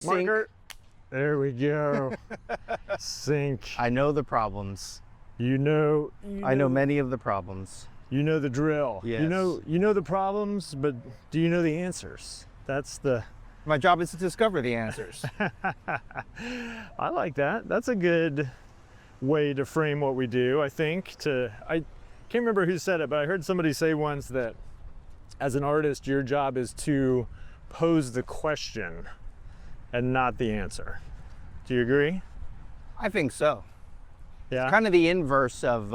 Marker. There we go. Sync. I know the problems. You know. I know many of the problems. You know the drill. Yes. You know the problems, but do you know the answers? That's the. My job is to discover the answers. I like that. That's a good way to frame what we do, I think. I can't remember who said it, but I heard somebody say once that as an artist, your job is to pose the question and not the answer. Do you agree? I think so. Yeah. Kind of the inverse of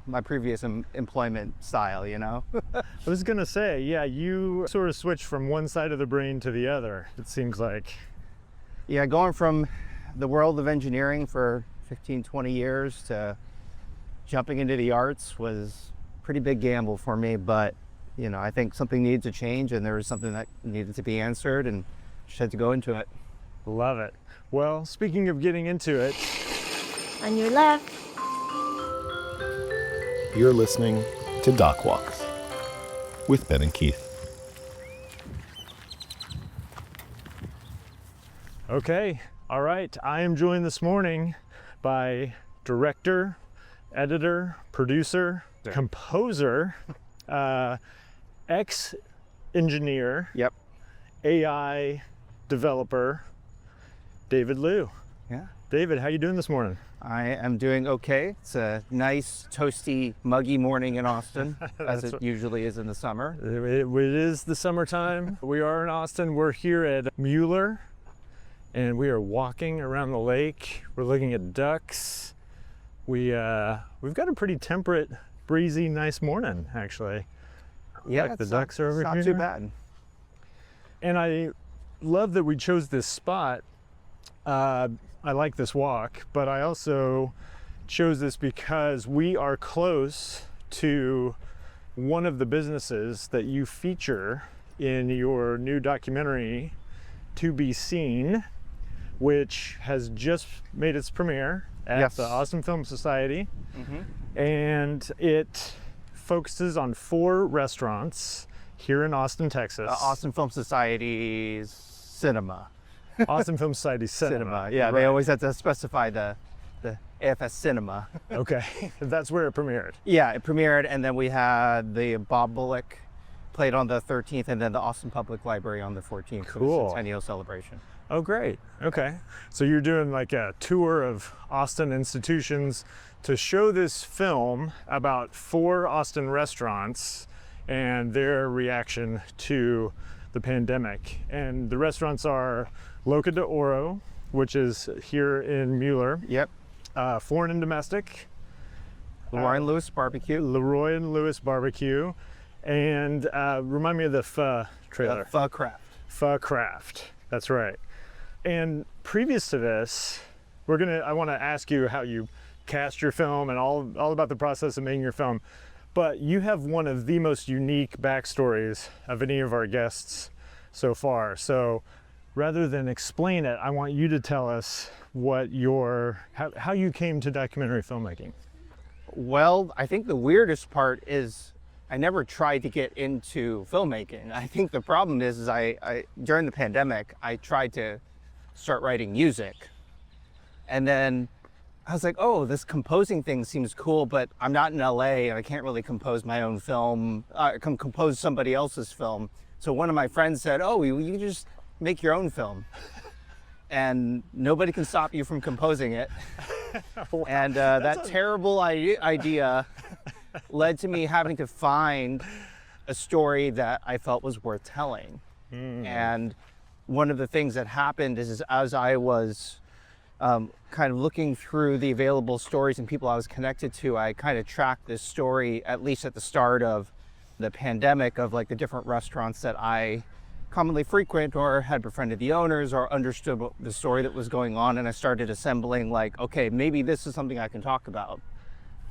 my previous employment style, you know? I was gonna say, yeah, you sort of switch from one side of the brain to the other, it seems like. Yeah, going from the world of engineering for 15, 20 years to jumping into the arts was a pretty big gamble for me, but you know, I think something needed to change and there was something that needed to be answered and just had to go into it. Love it. Well, speaking of getting into it. On your left. You're listening to Doc Walks with Ben and Keith. Okay, all right. I am joined this morning by director, editor, producer, composer, ex-engineer, Yep. AI developer, David Liu. Yeah. David, how you doing this morning? I am doing okay. It's a nice, toasty, muggy morning in Austin, as it usually is in the summer. It is the summertime. We are in Austin. We're here at Mueller, and we are walking around the lake. We're looking at ducks. We've got a pretty temperate, breezy, nice morning, actually. Yeah, like the ducks are over it's here. not too bad. And I love that we chose this spot. I like this walk, but I also chose this because we are close to one of the businesses that you feature in your new documentary, To Be Seen, which has just made its premiere at the Austin Film Society. Mm-hmm. And it focuses on 4 restaurants here in Austin, Texas. Austin Film Society's cinema. Austin Film Society Cinema. Yeah, right. They always have to specify the AFS Cinema. Okay, that's where it premiered. Yeah, it premiered, and then we had the Bob Bullock played on the 13th, and then the Austin Public Library on the 14th for Cool. the centennial celebration. Oh, great. Okay. So you're doing like a tour of Austin institutions to show this film about 4 Austin restaurants and their reaction to the pandemic. And the restaurants are Loca de Oro, which is here in Mueller. Yep. Foreign and Domestic. Leroy and Lewis Barbecue. Leroy and Lewis Barbecue. And remind me of the pho trailer. Pho Craft. Pho Craft. That's right. And previous to this, I want to ask you how you cast your film and all about the process of making your film. But you have one of the most unique backstories of any of our guests so far. So rather than explain it, I want you to tell us how you came to documentary filmmaking. Well, I think the weirdest part is I never tried to get into filmmaking. I think the problem is I during the pandemic, I tried to start writing music. And then I was like, oh, this composing thing seems cool, but I'm not in LA and I can't really compose my own film, compose somebody else's film. So one of my friends said, oh, you can just make your own film. And nobody can stop you from composing it. Wow. And that terrible idea led to me having to find a story that I felt was worth telling. And one of the things that happened is as I was kind of looking through the available stories and people I was connected to, I kind of tracked this story, at least at the start of the pandemic, of like the different restaurants that I commonly frequent or had befriended the owners or understood the story that was going on. And I started assembling like, okay, maybe this is something I can talk about.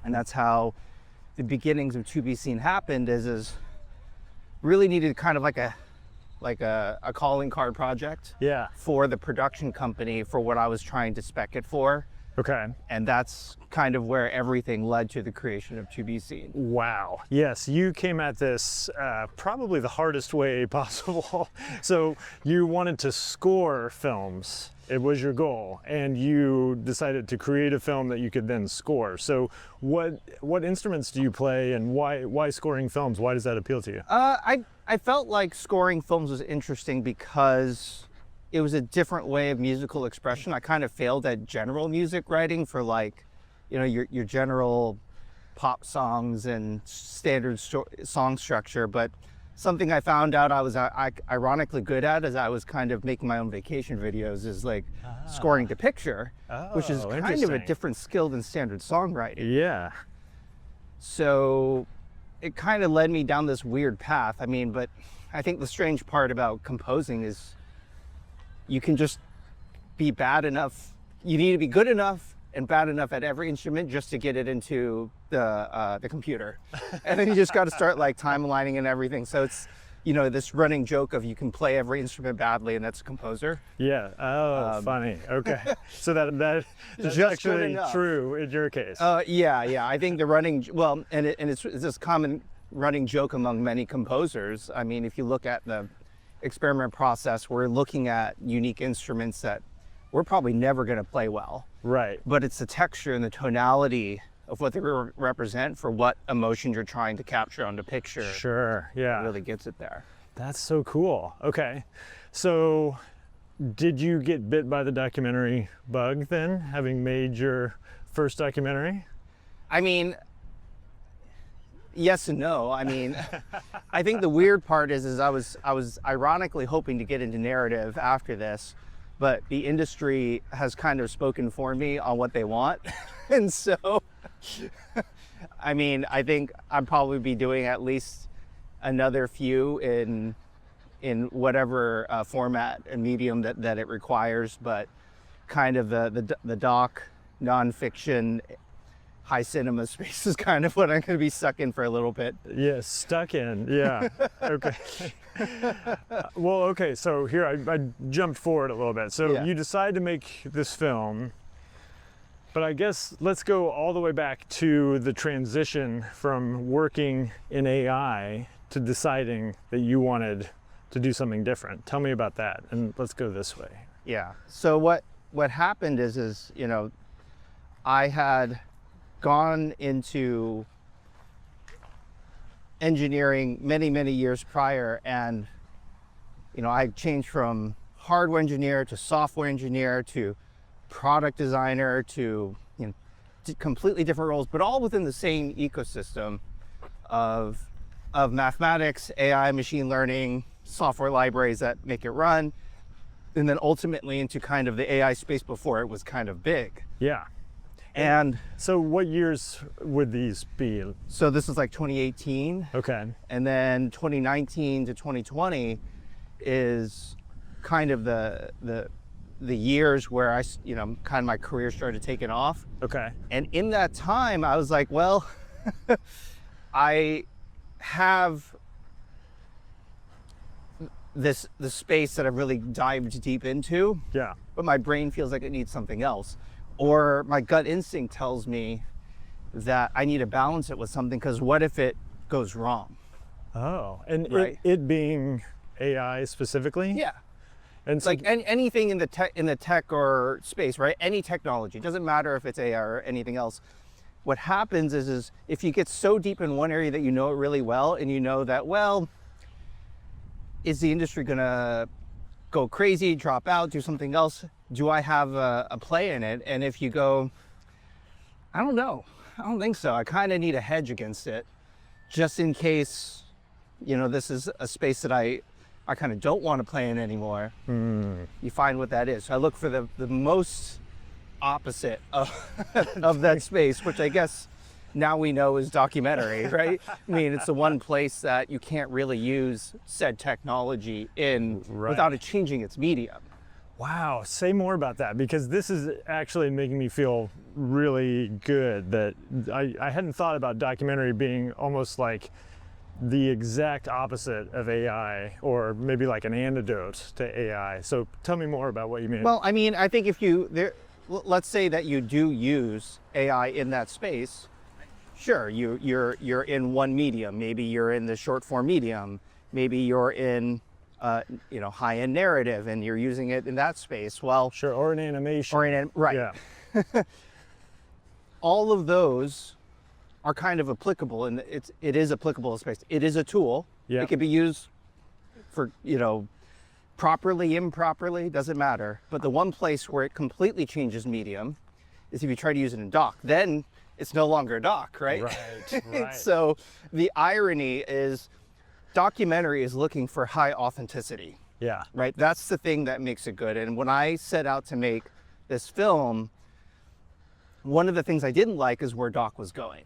And that's how the beginnings of To Be Seen happened, is really needed kind of like a calling card project Yeah. for the production company for what I was trying to spec it for. Okay. And that's kind of where everything led to the creation of To Be Seen. Wow. Yes, you came at this probably the hardest way possible. So you wanted to score films. It was your goal, and you decided to create a film that you could then score. So what instruments do you play, and why scoring films? Why does that appeal to you? I felt like scoring films was interesting because it was a different way of musical expression. I kind of failed at general music writing for like, your general pop songs and standard song structure. But something I found out I was ironically good at as I was kind of making my own vacation videos is like scoring to picture, which is kind of a interesting. different skill than standard songwriting. Yeah. So it kind of led me down this weird path. I mean, but I think the strange part about composing is you can just be bad enough. You need to be good enough and bad enough at every instrument just to get it into the computer. And then you just got to start like timelining and everything. So it's, this running joke of you can play every instrument badly and that's a composer. Yeah. Oh, funny. Okay. So that's Just good actually enough. true in your case. Yeah. I think the running, well, and it's this common running joke among many composers. I mean, if you look at the experiment process, we're looking at unique instruments that we're probably never going to play well. Right. But it's the texture and the tonality of what they represent for what emotion you're trying to capture on the picture. Sure. Yeah. Really gets it there. That's so cool. Okay. So did you get bit by the documentary bug then, having made your first documentary? I mean, yes and no. I mean, I think the weird part is I was ironically hoping to get into narrative after this, but the industry has kind of spoken for me on what they want. And so, I mean, I think I'd probably be doing at least another few in whatever format and medium that it requires, but kind of the doc, nonfiction, high cinema space is kind of what I'm going to be stuck in for a little bit. Yeah, stuck in. Yeah. Okay. Well, okay. So here I jumped forward a little bit. So Yeah. you decide to make this film, but I guess let's go all the way back to the transition from working in AI to deciding that you wanted to do something different. Tell me about that, and let's go this way. Yeah. So what happened is I had gone into engineering many years prior, and I changed from hardware engineer to software engineer to product designer to completely different roles, but all within the same ecosystem of mathematics, AI, machine learning, software libraries that make it run, and then ultimately into kind of the AI space before it was kind of big. Yeah. And So what years would these be? so this is like 2018, Okay. and then 2019 to 2020 is kind of the years where kind of my career started taking off. Okay. And in that time, I was like, well, I have the space that I've really dived deep into, Yeah. but my brain feels like it needs something else. Or my gut instinct tells me that I need to balance it with something, because what if it goes wrong? Oh, and Right. it being AI specifically? Yeah. And It's so, like anything in the tech or space, right? Any technology, doesn't matter if it's AI or anything else. What happens is if you get so deep in one area that you know it really well, and you know that, well, is the industry gonna go crazy, drop out, do something else? Do I have a play in it? And if you go, I don't know, I don't think so. I kind of need a hedge against it, just in case, this is a space that I kind of don't want to play in anymore. You find what that is. So I look for the most opposite of that space, which I guess now we know is documentary, right? I mean, it's the one place that you can't really use said technology in Right. without it changing its medium. wow, say more about that, because this is actually making me feel really good that I hadn't thought about documentary being almost like the exact opposite of AI, or maybe like an antidote to AI. So tell me more about what you mean. Well, I mean, I think let's say that you do use AI in that space. Sure, you're in one medium. Maybe you're in the short form medium. Maybe you're in high-end narrative, and you're using it in that space. Well, Sure, or an animation. right. Yeah. All of those are kind of applicable, and it is applicable in space. It is a tool. Yeah. It can be used for, properly, improperly, doesn't matter. But the one place where it completely changes medium is if you try to use it in doc. Then it's no longer a doc, right? Right. So the irony is documentary is looking for high authenticity, Yeah. right? That's the thing that makes it good. And when I set out to make this film, one of the things I didn't like is where doc was going.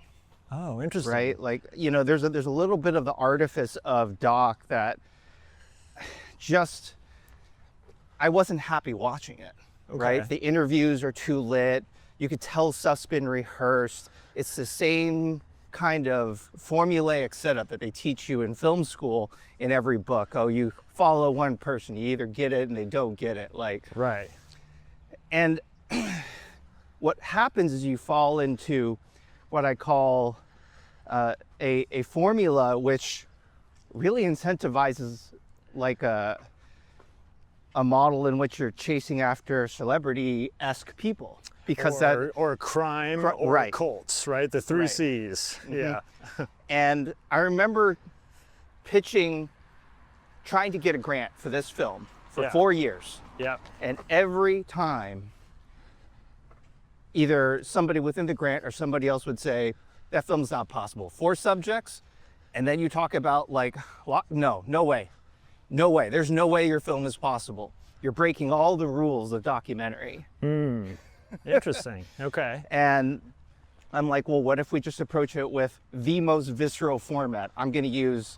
Oh, interesting. Right? Like, there's a little bit of the artifice of doc that just, I wasn't happy watching it, right? Okay. The interviews are too lit. You could tell stuff's been rehearsed. It's the same kind of formulaic setup that they teach you in film school in every book. Oh, you follow one person, you either get it and they don't get it. Right. And what happens is you fall into what I call a formula which really incentivizes like a model in which you're chasing after celebrity-esque people, because or crime or right. cults, right? The three Right. C's. Yeah. And I remember trying to get a grant for this film for Yeah. 4 years. Yeah. And every time, either somebody within the grant or somebody else would say, that film's not possible. 4 subjects, and then you talk about no way. No way. There's no way your film is possible. You're breaking all the rules of documentary. Interesting. Okay. And I'm like, well, what if we just approach it with the most visceral format? I'm going to use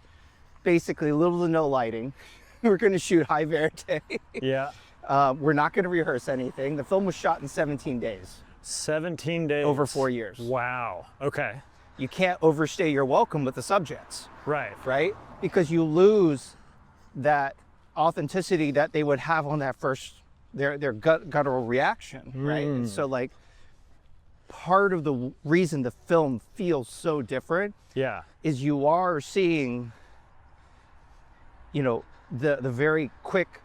basically little to no lighting. We're going to shoot high verite. Yeah. We're not going to rehearse anything. The film was shot in 17 days. 17 days. Over 4 years. Wow. Okay. You can't overstay your welcome with the subjects, Right. right? Because you lose that authenticity that they would have on that first, their guttural reaction, right? And so part of the reason the film feels so different Yeah. is you are seeing, the very quick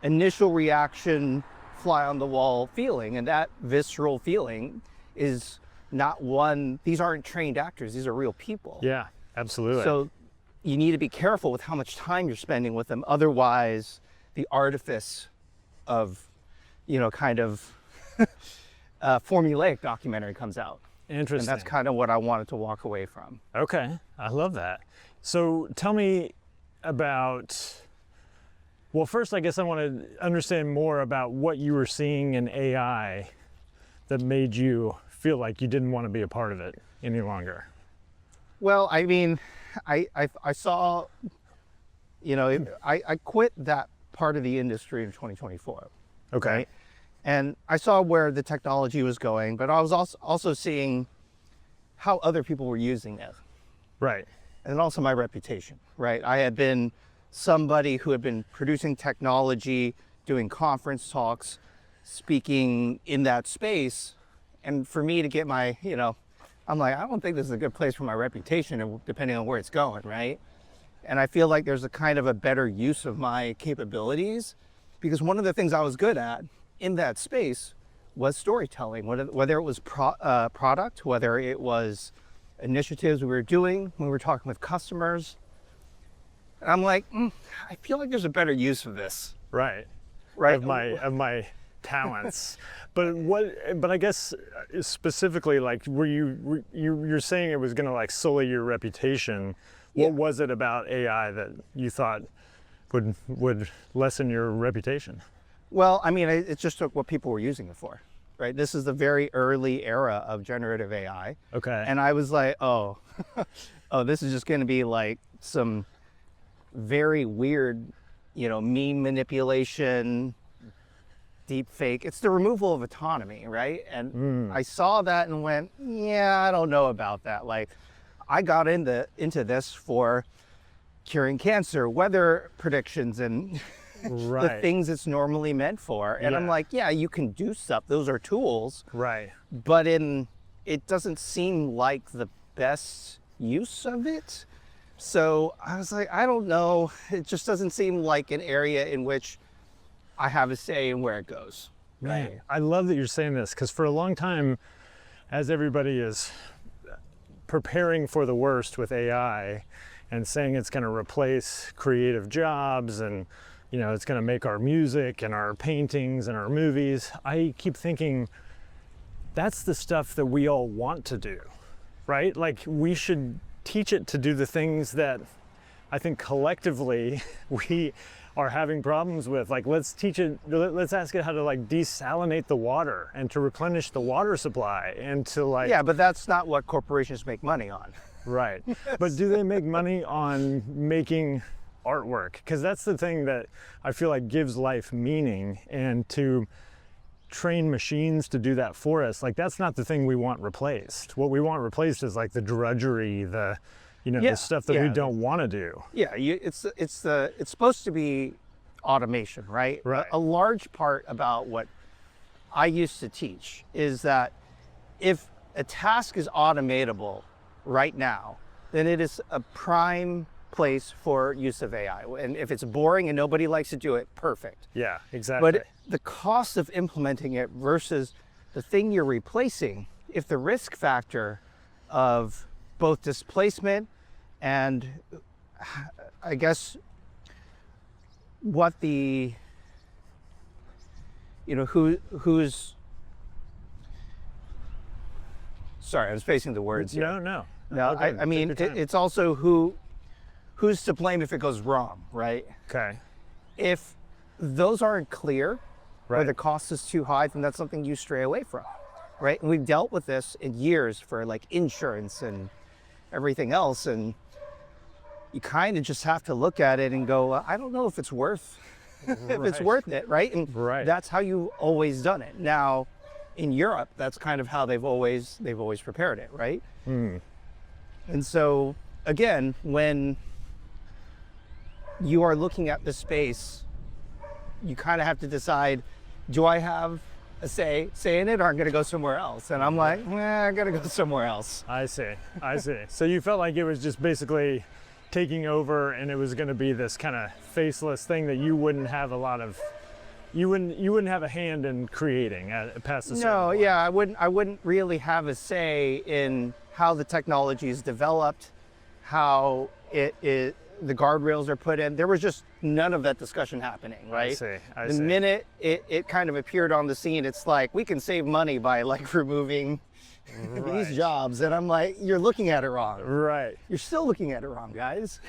initial reaction, fly on the wall feeling, and that visceral feeling is not one, these aren't trained actors, these are real people. Yeah. Absolutely. So you need to be careful with how much time you're spending with them. Otherwise, the artifice of, formulaic documentary comes out. Interesting. And that's kind of what I wanted to walk away from. Okay, I love that. So tell me about, well, first I guess I want to understand more about what you were seeing in AI that made you feel like you didn't want to be a part of it any longer. Well, I mean, I saw, I quit that part of the industry in 2024. Okay. Right? And I saw where the technology was going, but I was also seeing how other people were using it. Right. And also my reputation, right? I had been somebody who had been producing technology, doing conference talks, speaking in that space. And for me to get my, I'm like, I don't think this is a good place for my reputation, depending on where it's going, right? And I feel like there's a kind of a better use of my capabilities, because one of the things I was good at in that space was storytelling, whether it was product, whether it was initiatives we were doing when we were talking with customers. And I'm like, I feel like there's a better use of this. Right. Right. Of my talents. But I guess specifically, like, you're saying it was going to like sully your reputation. Yeah. What was it about AI that you thought would lessen your reputation? Well, I mean, it just took what people were using it for, right? This is the very early era of generative AI. Okay. And I was like, oh, this is just going to be like some very weird, meme manipulation, deep fake. It's the removal of autonomy, right? And I saw that and went, yeah, I don't know about that. Like, I got into this for curing cancer, weather predictions, and Right. the things it's normally meant for. And I'm Yeah. like, yeah, you can do stuff. Those are tools. Right. But it doesn't seem like the best use of it. So I was like, I don't know. It just doesn't seem like an area in which I have a say in where it goes. Man, I love that you're saying this, because for a long time, as everybody is preparing for the worst with AI and saying it's going to replace creative jobs and, you know, it's going to make our music and our paintings and our movies, I keep thinking that's the stuff that we all want to do, right? Like, we should teach it to do the things that I think collectively we are having problems with. Like, let's teach it, let's ask it how to like desalinate the water and to replenish the water supply and to like... Yeah, but that's not what corporations make money on. Right. But do they make money on making artwork? Because that's the thing that I feel like gives life meaning, and to train machines to do that for us, like, that's not the thing we want replaced. What we want replaced is like the drudgery, the, you know, the stuff that we don't want to do. Yeah, it's supposed to be automation, right? Right. A large part about what I used to teach is that if a task is automatable right now, then it is a prime place for use of AI. And if it's boring and nobody likes to do it, perfect. Yeah, exactly. But the cost of implementing it versus the thing you're replacing, if the risk factor of both displacement and I guess what the, you know, who's, sorry, I was facing the words here. No. No, Okay, I mean, take your time. it's also who's to blame if it goes wrong, right? Okay. If those aren't clear, or Right. the cost is too high, then that's something you stray away from, right? And we've dealt with this in years for like insurance and everything else, and you kind of just have to look at it and go, I don't know if it's worth if it's Right. worth it, right? And Right. that's how you've always done it. Now, in Europe, that's kind of how they've always prepared it, right? And so, again, when you are looking at the space, you kind of have to decide, do I have a say in it, or I'm going to go somewhere else? And I'm like, I'm going to go somewhere else. I see. So you felt like it was just basically taking over, and it was going to be this kind of faceless thing that you wouldn't have a lot of, you wouldn't have a hand in creating past a certain No, point. yeah, I wouldn't really have a say in how the technology is developed, how the guardrails are put in. There was just none of that discussion happening, right? I The see. minute it kind of appeared on the scene, it's like, we can save money by like removing Right. these jobs. And I'm like, you're looking at it wrong. Right. You're still looking at it wrong, guys.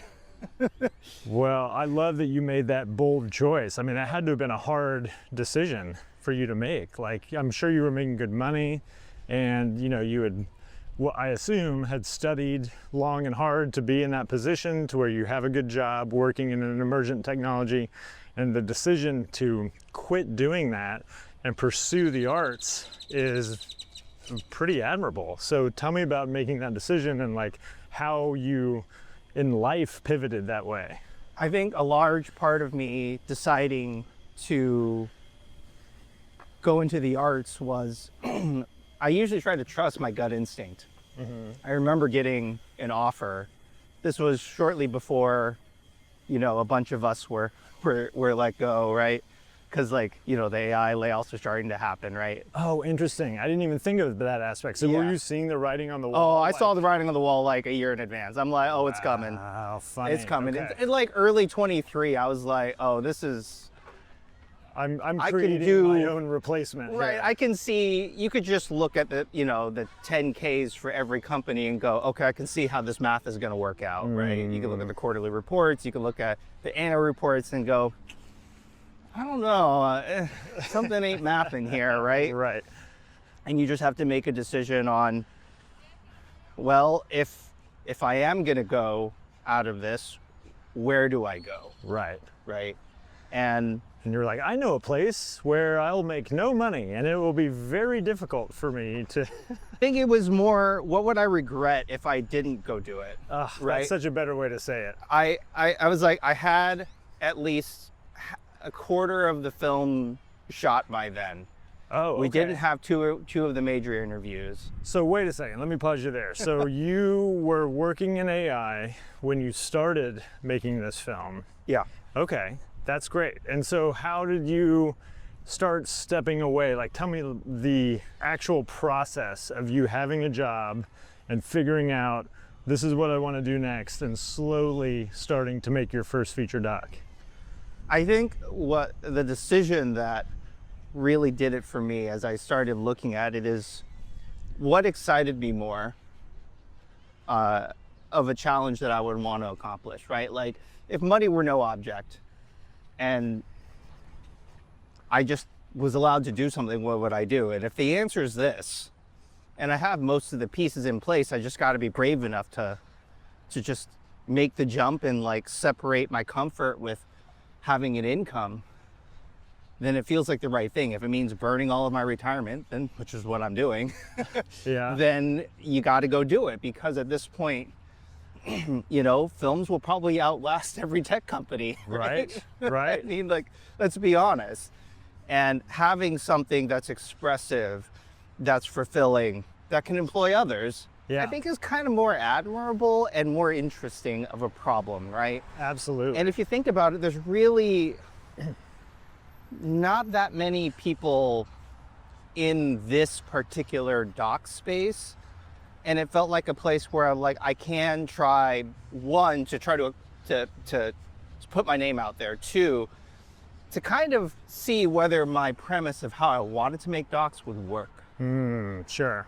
Well, I love that you made that bold choice. I mean, that had to have been a hard decision for you to make. Like, I'm sure you were making good money, and you know, you had, well, I assume, had studied long and hard to be in that position to where you have a good job working in an emergent technology, and the decision to quit doing that and pursue the arts is pretty admirable. So tell me about making that decision and like how you in life pivoted that way. I think a large part of me deciding to go into the arts was I usually try to trust my gut instinct. I remember getting an offer. This was shortly before, you know, a bunch of us were let go, right? Because like, you know, the AI layoffs are starting to happen, right? Oh, interesting. I didn't even think of that aspect. So were Yeah. you seeing the writing on the Oh, wall? I saw the writing on the wall like a year in advance. I'm like, oh, it's coming. Oh, funny. It's coming. Okay. In like early 23, I was like, oh, this is, I'm I can creating do- my own replacement. right. here. I can see, you could just look at the, you know, the 10Ks for every company and go, okay, I can see how this math is going to work out, right? You can look at the quarterly reports, you can look at the annual reports and go, I don't know, something ain't mapping here, right? Right. And you just have to make a decision on, well, if I am going to go out of this, where do I go, Right. right? And And you're like, I know a place where I'll make no money and it will be very difficult for me to, I think it was more, what would I regret if I didn't go do it? Right. Right. That's such a better way to say it. I was like, I had at least a quarter of the film shot by then. Oh, We okay. didn't have two of the major interviews. So wait a second, let me pause you there. So you were working in AI when you started making this film. Yeah. Okay, that's great. And so how did you start stepping away? Like, tell me the actual process of you having a job and figuring out this is what I want to do next and slowly starting to make your first feature doc. I think what the decision that really did it for me as I started looking at it is what excited me more of a challenge that I would want to accomplish, right? Like if money were no object and I just was allowed to do something, what would I do? And if the answer is this, and I have most of the pieces in place, I just got to be brave enough to just make the jump and like separate my comfort with having an income, then it feels like the right thing. If it means burning all of my retirement, then, which is what I'm doing, Yeah. then you got to go do it, because at this point, you know, films will probably outlast every tech company. Right, I right. mean, like, let's be honest. And having something that's expressive, that's fulfilling, that can employ others, Yeah. I think is kind of more admirable and more interesting of a problem, right? Absolutely. And if you think about it, there's really not that many people in this particular doc space. And it felt like a place where I'm like, I can try, one, to try to put my name out there. Two, to kind of see whether my premise of how I wanted to make docs would work. Sure.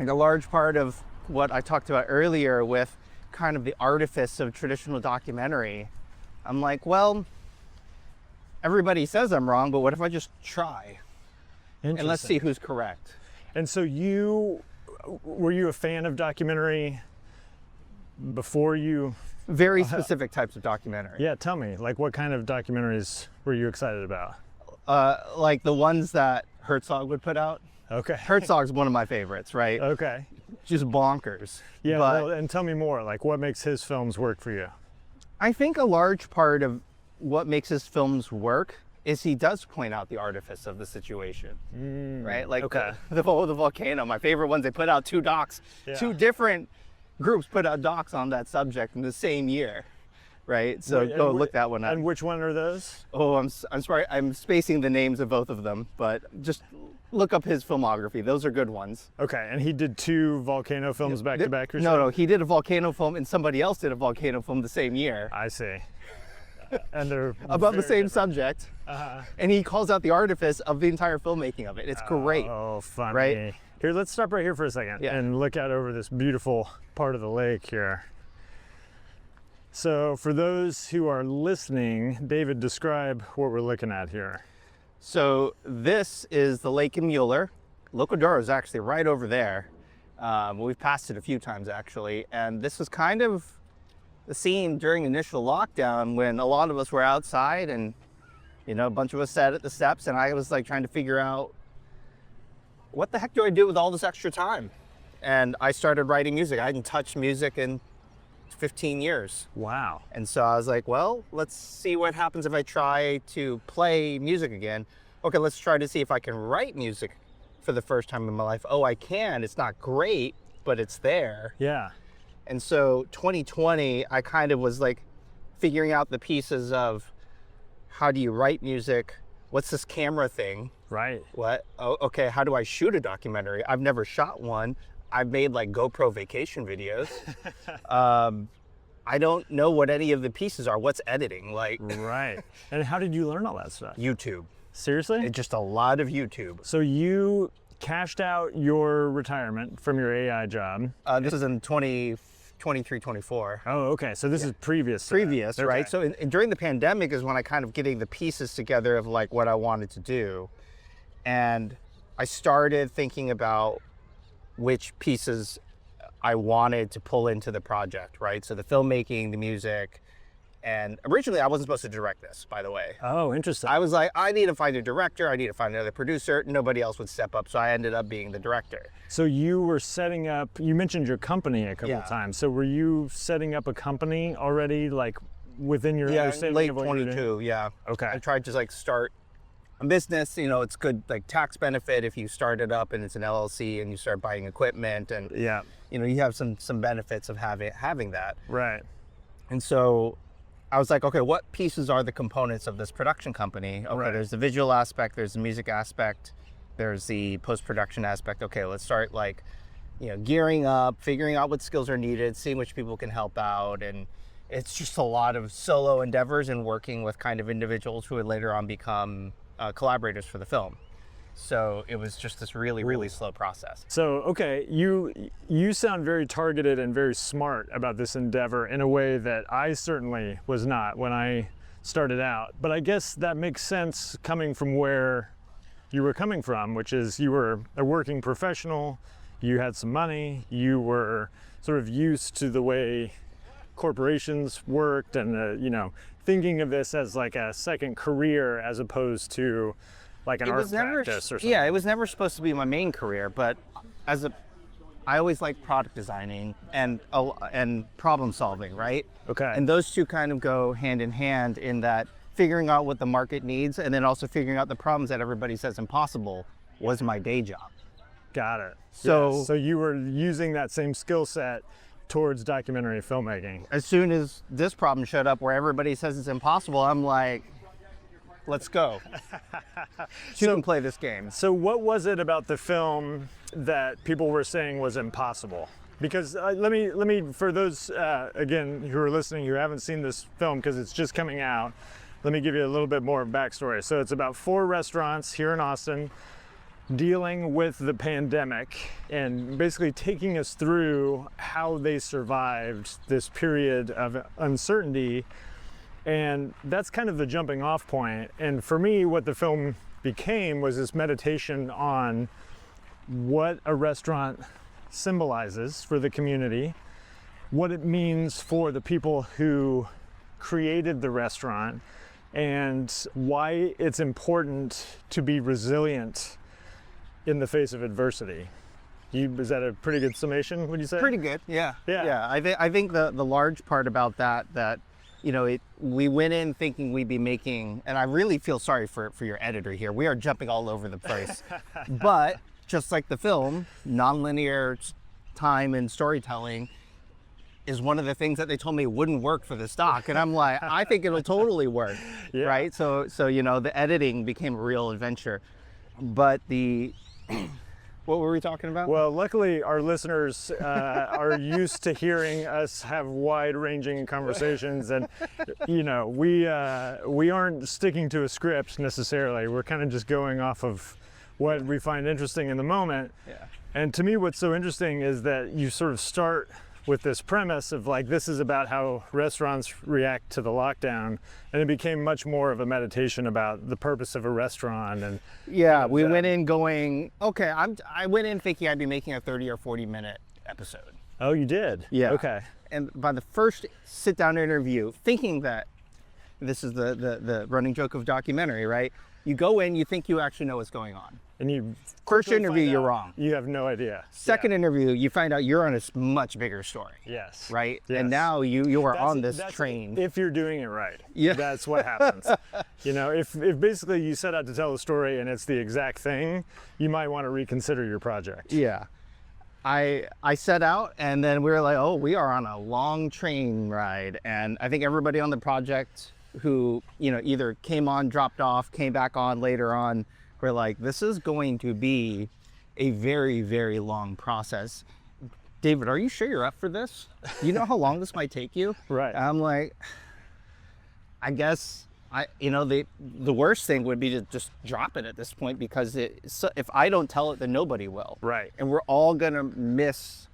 Like a large part of what I talked about earlier with kind of the artifice of traditional documentary, I'm like, well, everybody says I'm wrong, but what if I just try? And let's see who's correct. And so were you a fan of documentary before you? Very specific types of documentary. Yeah, tell me, like what kind of documentaries were you excited about? Like the ones that Herzog would put out. Okay. Herzog's one of my favorites, right? Okay. Just bonkers. Yeah, But well, and tell me more, like what makes his films work for you? I think a large part of what makes his films work is he does point out the artifice of the situation, right? Like okay. the volcano, my favorite ones, they put out two docs, Yeah. two different groups put out docs on that subject in the same year, right? So Wait, go and look that one up. And which one are those? Oh, I'm sorry, I'm spacing the names of both of them, but just look up his filmography. Those are good ones. Okay, and he did two volcano films back to back or something? No, he did a volcano film and somebody else did a volcano film the same year I see. And they're about the very same different. subject. Uh-huh. And he calls out the artifice of the entire filmmaking of it. It's great. Oh, funny. Right? Here, let's stop right here for a second Yeah. and look out over this beautiful part of the lake here. So for those who are listening, David, describe what we're looking at here. So this is the lake in Mueller. Locodoro is actually right over there. We've passed it a few times actually. And this was kind of the scene during initial lockdown when a lot of us were outside and, you know, a bunch of us sat at the steps and I was like trying to figure out what the heck do I do with all this extra time? And I started writing music. I hadn't touched music in 15 years. Wow. And so I was like, well, let's see what happens if I try to play music again. Okay, let's try to see if I can write music for the first time in my life. Oh, I can. It's not great, but it's there. Yeah. And so 2020, I kind of was like figuring out the pieces of how do you write music? What's this camera thing? Right. What? Oh, okay, how do I shoot a documentary? I've never shot one. I've made like GoPro vacation videos. I don't know what any of the pieces are. What's editing? Like Right. And how did you learn all that stuff? YouTube. Seriously? It's just a lot of YouTube. So you cashed out your retirement from your AI job. This is in 2023, 24. Oh, okay. So this is previous. to that. Previous, Okay. right? So during the pandemic is when I kind of getting the pieces together of like what I wanted to do. And I started thinking about which pieces I wanted to pull into the project, right? So the filmmaking, the music, and originally I wasn't supposed to direct this, by the way. Oh, interesting. I was like, I need to find a director, I need to find another producer. Nobody else would step up, so I ended up being the director. So you were setting up, you mentioned your company a couple Yeah. of times. So were you setting up a company already, like within your understanding late of what you're doing? 22. Yeah. Okay. I tried to like start a business. You know, it's good like tax benefit if you start it up and it's an LLC and you start buying equipment, and Yeah. you know you have some benefits of having that. Right. And so I was like, okay, what pieces are the components of this production company? Okay, Right. there's the visual aspect, there's the music aspect, there's the post-production aspect. Okay, let's start like, you know, gearing up, figuring out what skills are needed, seeing which people can help out. And it's just a lot of solo endeavors and working with kind of individuals who would later on become collaborators for the film. So it was just this really, really slow process. So, okay, you sound very targeted and very smart about this endeavor in a way that I certainly was not when I started out. But I guess that makes sense coming from where you were coming from, which is you were a working professional, you had some money, you were sort of used to the way corporations worked and, you know, thinking of this as like a second career as opposed to like an art practice or something. Yeah, it was never supposed to be my main career, but I always liked product designing and problem solving, right? Okay. And those two kind of go hand in hand in that figuring out what the market needs and then also figuring out the problems that everybody says impossible was my day job. Got it. So- Yeah, so you were using that same skill set towards documentary filmmaking. As soon as this problem showed up where everybody says it's impossible, I'm like, let's go. You can play this game. So what was it about the film that people were saying was impossible? Because let me for those again who are listening who haven't seen this film because it's just coming out, let me give you a little bit more backstory. So it's about 4 restaurants here in Austin dealing with the pandemic and basically taking us through how they survived this period of uncertainty. And that's kind of the jumping off point. And for me, what the film became was this meditation on what a restaurant symbolizes for the community, what it means for the people who created the restaurant, and why it's important to be resilient in the face of adversity. Is that a pretty good summation, would you say? Pretty good, yeah. Yeah. I think the large part about that you know, we went in thinking we'd be making, and I really feel sorry for your editor here. We are jumping all over the place. But just like the film, nonlinear time and storytelling is one of the things that they told me wouldn't work for this doc. And I'm like, I think it'll totally work, Yeah. right? So you know, the editing became a real adventure. But what were we talking about? Well, luckily our listeners are used to hearing us have wide-ranging conversations, and you know, we aren't sticking to a script necessarily. We're kind of just going off of what we find interesting in the moment. Yeah. And to me, what's so interesting is that you sort of start with this premise of like, this is about how restaurants react to the lockdown, and it became much more of a meditation about the purpose of a restaurant. And Yeah, we went in going, okay, I went in thinking I'd be making a 30 or 40 minute episode. oh, you did? Yeah. Okay. And by the first sit down interview, thinking that this is the running joke of documentary, right? You go in, you think you actually know what's going on. And you First quickly interview, find you're out wrong. You have no idea. Second interview, you find out you're on a much bigger story, Yes. right? Yes. And now you are That's- on this that's train. If you're doing it right. Yeah. That's what happens. You know, if basically you set out to tell a story and it's the exact thing, you might want to reconsider your project. Yeah. I set out and then we were like, oh, we are on a long train ride. And I think everybody on the project who, you know, either came on, dropped off, came back on later on, were like, this is going to be a very, very long process. David, are you sure you're up for this? You know how long this might take you? Right. I'm like, I guess the worst thing would be to just drop it at this point because if I don't tell it, then nobody will. Right. And we're all gonna miss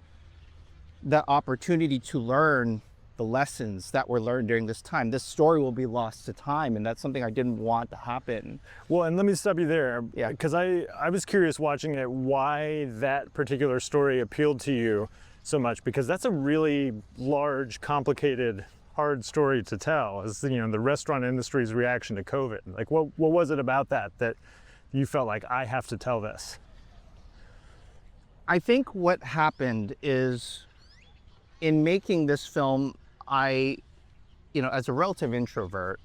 the opportunity to learn the lessons that were learned during this time. This story will be lost to time, and that's something I didn't want to happen. Well, and let me stop you there. Yeah. Because I was curious watching it why that particular story appealed to you so much, because that's a really large, complicated, hard story to tell, is, you know, the restaurant industry's reaction to COVID. Like, what was it about that you felt like, I have to tell this? I think what happened is, in making this film, I as a relative introvert,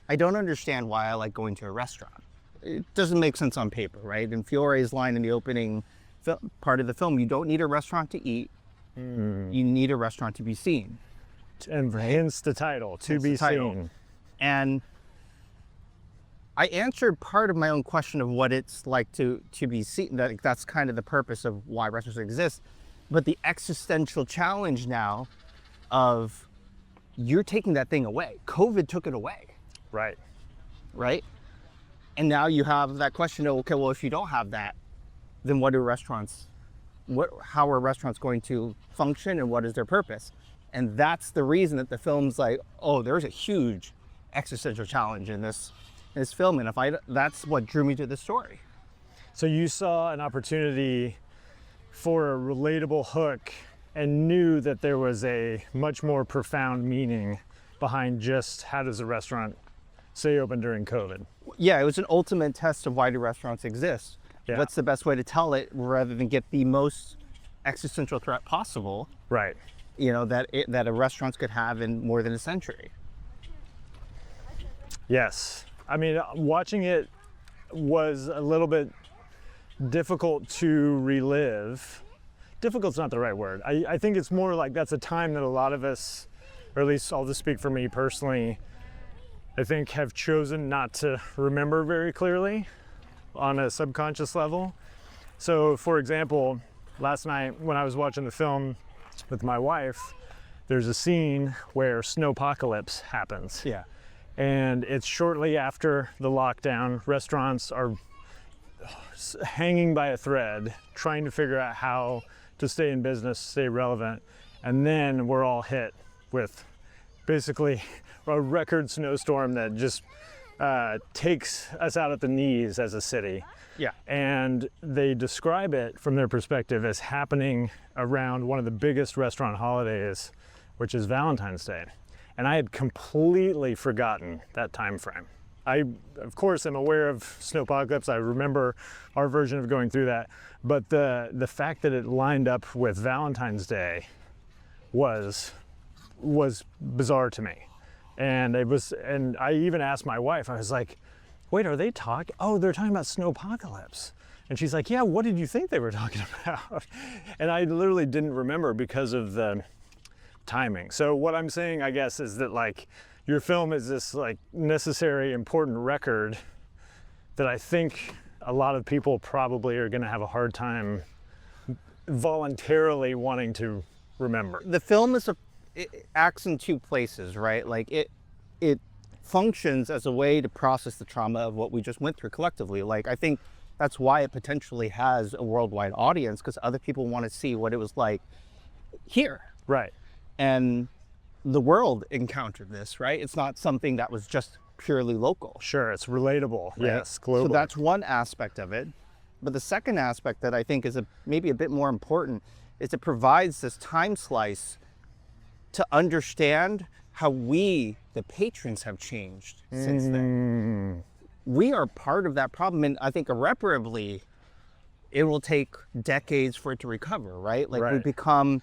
I don't understand why I like going to a restaurant. It doesn't make sense on paper, right? In Fiore's line in the opening part of the film, you don't need a restaurant to eat. You need a restaurant to be seen. And hence the title, To Be Seen. And I answered part of my own question of what it's like to be seen. That's kind of the purpose of why restaurants exist. But the existential challenge now of you're taking that thing away. COVID took it away. Right. Right? And now you have that question of, okay, well, if you don't have that, then how are restaurants going to function and what is their purpose? And that's the reason that the film's like, oh, there's a huge existential challenge in this film. And that's what drew me to the story. So you saw an opportunity for a relatable hook and knew that there was a much more profound meaning behind just how does a restaurant stay open during COVID? Yeah, it was an ultimate test of why do restaurants exist. Yeah. What's the best way to tell it rather than get the most existential threat possible? Right. That a restaurant could have in more than a century. Yes. I mean, watching it was a little bit difficult to relive. Difficult's not the right word. I think it's more like that's a time that a lot of us, or at least I'll just speak for me personally, I think have chosen not to remember very clearly on a subconscious level. So for example, last night when I was watching the film with my wife, there's a scene where snowpocalypse happens. Yeah. And it's shortly after the lockdown. Restaurants are hanging by a thread, trying to figure out how to stay in business, stay relevant. And then we're all hit with basically a record snowstorm that just takes us out at the knees as a city. Yeah. And they describe it from their perspective as happening around one of the biggest restaurant holidays, which is Valentine's Day. And I had completely forgotten that time frame. I, of course, am aware of snowpocalypse. I remember our version of going through that. But the fact that it lined up with Valentine's Day was bizarre to me. And I even asked my wife, I was like, wait, are they talking? Oh, they're talking about snowpocalypse. And she's like, yeah, what did you think they were talking about? And I literally didn't remember because of the timing. So what I'm saying, I guess, is that like your film is this like necessary, important record that I think a lot of people probably are going to have a hard time voluntarily wanting to remember. The film it acts in two places, right? Like it functions as a way to process the trauma of what we just went through collectively. Like I think that's why it potentially has a worldwide audience, because other people want to see what it was like here. Right. And the world encountered this, right? It's not something that was just purely local. Sure, it's relatable. Right? Yes, global. So that's one aspect of it. But the second aspect that I think is maybe a bit more important is it provides this time slice to understand how we, the patrons, have changed since then. We are part of that problem, and I think irreparably, it will take decades for it to recover, right? Like we become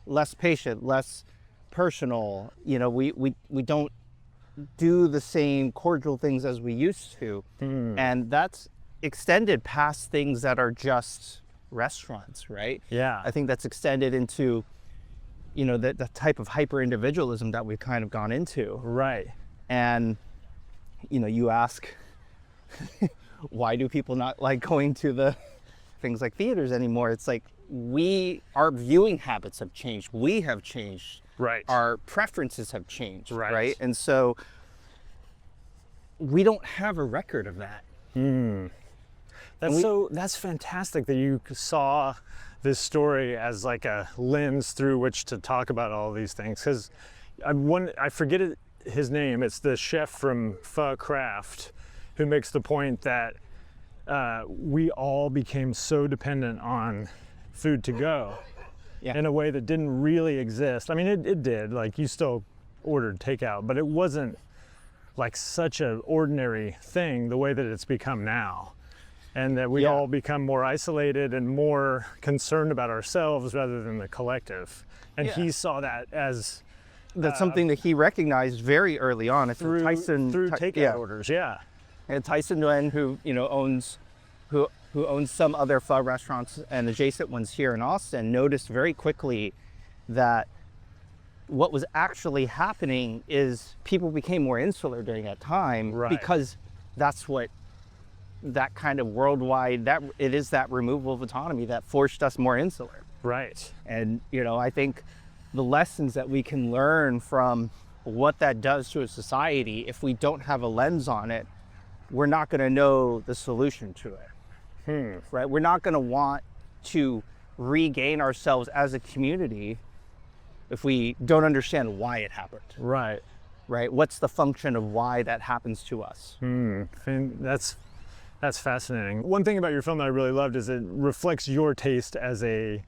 less patient, less personal. We don't do the same cordial things as we used to. And that's extended past things that are just restaurants, right? Yeah. I think that's extended into, the type of hyper individualism that we've kind of gone into. Right. And, you ask, why do people not like going to the things like theaters anymore? It's like our viewing habits have changed. We have changed. Right. Our preferences have changed. Right. And so we don't have a record of that. That's fantastic that you saw this story as like a lens through which to talk about all these things. Because I forget his name. It's the chef from Pho Craft who makes the point that we all became so dependent on food to go in a way that didn't really exist. I mean, it did. Like you still ordered takeout, but it wasn't like such an ordinary thing the way that it's become now. And that we all become more isolated and more concerned about ourselves rather than the collective. And he saw that as That's something that he recognized very early on. It's through Tyson takeout orders. Yeah. And Tyson Nguyen, who owns some other pho restaurants and adjacent ones here in Austin, noticed very quickly that what was actually happening is people became more insular during that time, Right. because that's what that kind of worldwide, that it is that removal of autonomy that forced us more insular. Right. And I think the lessons that we can learn from what that does to a society, if we don't have a lens on it, we're not going to know the solution to it. Right? We're not going to want to regain ourselves as a community if we don't understand why it happened. Right. Right? What's the function of why that happens to us? That's fascinating. One thing about your film that I really loved is it reflects your taste as a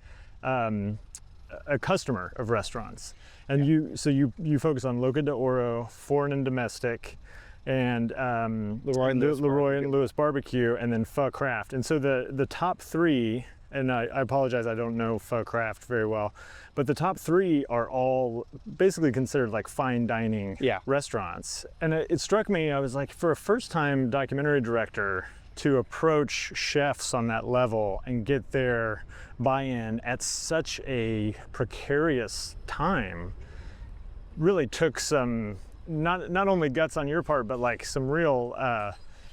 customer of restaurants, and you focus on Loca de Oro, foreign and domestic, and Leroy and Lewis barbecue, and then Pho Craft. And so the top three, and I apologize, I don't know Pho Craft very well, but the top three are all basically considered like fine dining restaurants. And it struck me, I was like, for a first-time documentary director to approach chefs on that level and get their buy-in at such a precarious time really took some not only guts on your part, but like some real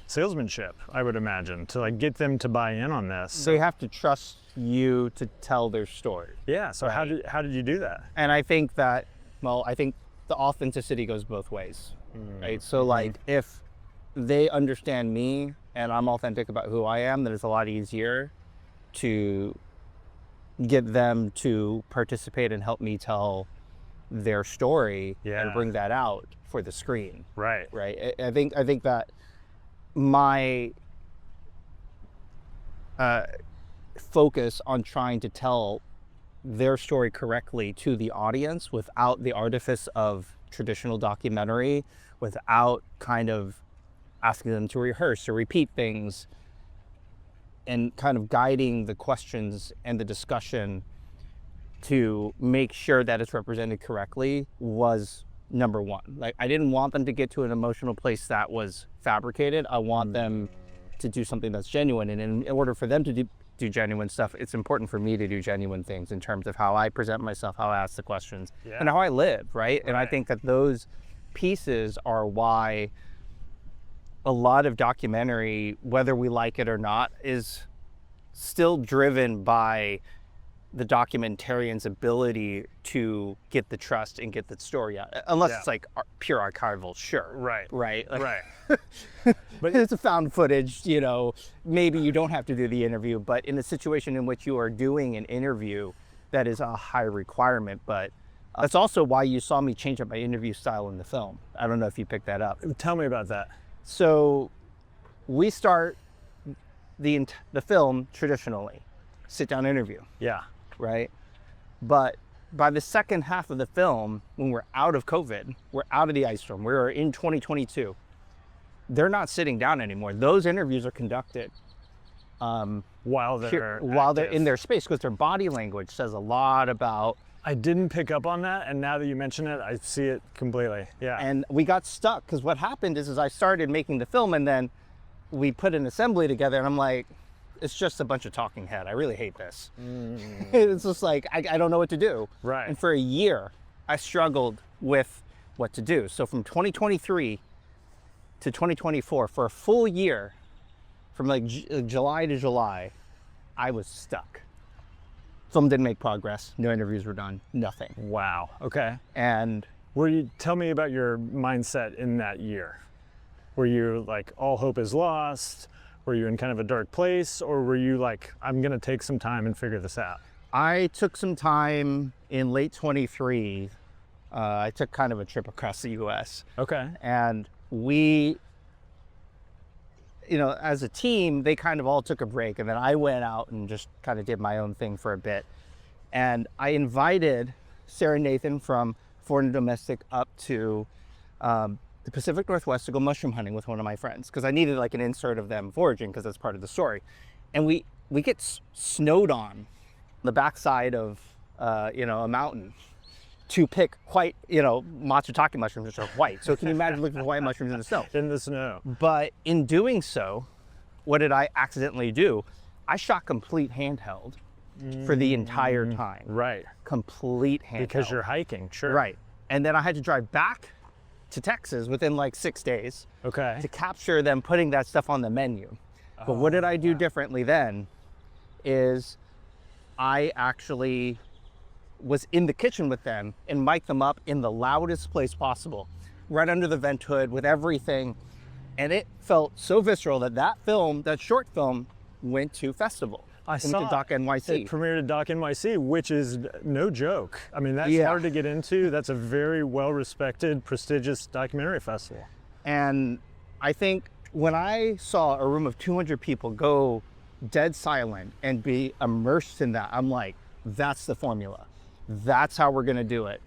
salesmanship, I would imagine, to like get them to buy in on this. They have to trust you to tell their story. Yeah. So Right. how did you do that? And I think that, I think the authenticity goes both ways, right? So like if they understand me and I'm authentic about who I am, then it's a lot easier to get them to participate and help me tell their story and bring that out for the screen. Right. Right. I think that my focus on trying to tell their story correctly to the audience without the artifice of traditional documentary, without kind of asking them to rehearse or repeat things, and kind of guiding the questions and the discussion to make sure that it's represented correctly was number one. Like, I didn't want them to get to an emotional place that was fabricated. I want them to do something that's genuine. And in order for them to do genuine stuff, it's important for me to do genuine things in terms of how I present myself, how I ask the questions, and how I live, right? And I think that those pieces are why a lot of documentary, whether we like it or not, is still driven by the documentarian's ability to get the trust and get the story out. Unless it's like pure archival, sure. Right. Right. Like, Right. but it's a found footage, maybe you don't have to do the interview, but in a situation in which you are doing an interview, that is a high requirement. But that's also why you saw me change up my interview style in the film. I don't know if you picked that up. Tell me about that. So we start the film traditionally, sit down interview. Yeah. Right? But by the second half of the film, when we're out of COVID, we're out of the ice storm, we're in 2022, they're not sitting down anymore. Those interviews are conducted while they're in their space, because their body language says a lot about. I didn't pick up on that, and now that you mention it, I see it completely. Yeah. And we got stuck, because what happened is I started making the film, and then we put an assembly together, and I'm like, it's just a bunch of talking head. I really hate this. It's just like, I don't know what to do. Right. And for a year, I struggled with what to do. So from 2023 to 2024, for a full year, from like July to July, I was stuck. Film didn't make progress. No interviews were done. Nothing. Wow. Okay. And tell me about your mindset in that year. Were you like, all hope is lost? Were you in kind of a dark place? Or were you like, I'm going to take some time and figure this out? I took some time in late 23. I took kind of a trip across the US. Okay. And we, as a team, they kind of all took a break. And then I went out and just kind of did my own thing for a bit. And I invited Sarah and Nathan from Foreign and Domestic up to the Pacific Northwest to go mushroom hunting with one of my friends, because I needed like an insert of them foraging, because that's part of the story. And we get snowed on the backside of a mountain, to pick white, matsutake mushrooms, which are white. So can you imagine looking for white mushrooms in the snow? In the snow. But in doing so, what did I accidentally do? I shot complete handheld for the entire time. Right. Complete handheld. Because you're hiking, sure. Right. And then I had to drive back to Texas within like 6 days Okay. to capture them putting that stuff on the menu. But what did I do differently then is I actually was in the kitchen with them and mic'd them up in the loudest place possible, right under the vent hood with everything. And it felt so visceral that short film went to festival. I Went saw to Doc NYC. It premiered at Doc NYC, which is no joke. I mean, that's Yeah. hard to get into. That's a very well-respected, prestigious documentary festival. And I think when I saw a room of 200 people go dead silent and be immersed in that, I'm like, that's the formula. That's how we're gonna do it.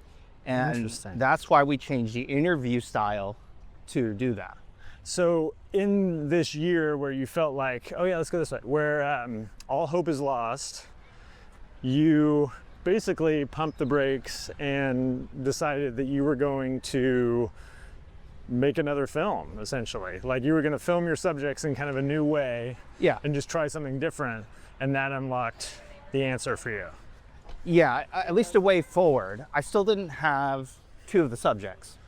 And Interesting. that's why we changed the interview style to do that. So in this year where you felt like, oh yeah, let's go this way, where all hope is lost, you basically pumped the brakes and decided that you were going to make another film, essentially. Like you were going to film your subjects in kind of a new way Yeah. and just try something different, and that unlocked the answer for you. Yeah, at least a way forward. I still didn't have 2 of the subjects.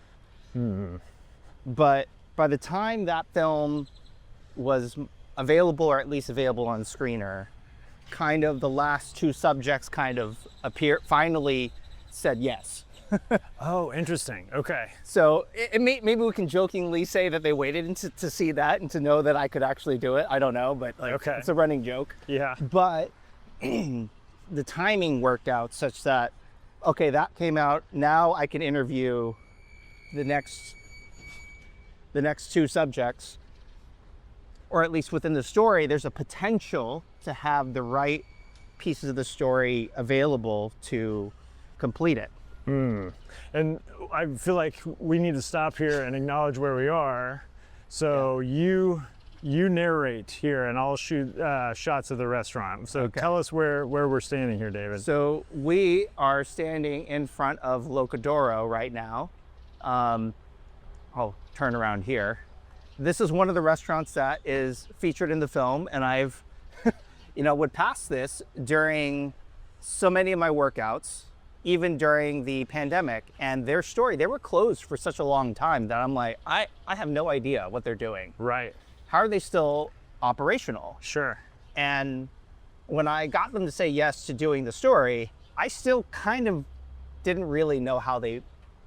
But by the time that film was available, or at least available on Screener, kind of the last 2 subjects kind of finally said yes. Oh, interesting. Okay. So maybe we can jokingly say that they waited to see that and to know that I could actually do it. I don't know, but like, Okay. it's a running joke. Yeah. But the timing worked out such that, okay, that came out. Now I can interview the next 2 subjects, or at least within the story, there's a potential to have the right pieces of the story available to complete it. And I feel like we need to stop here and acknowledge where we are. So you narrate here, and I'll shoot shots of the restaurant. So tell us where we're standing here, David. So we are standing in front of Locadoro right now. I'll turn around here. This is one of the restaurants that is featured in the film, and I've would pass this during so many of my workouts, even during the pandemic. And their story, they were closed for such a long time that I'm like, I have no idea what they're doing. Right. How are they still operational? Sure. And when I got them to say yes to doing the story, I still kind of didn't really know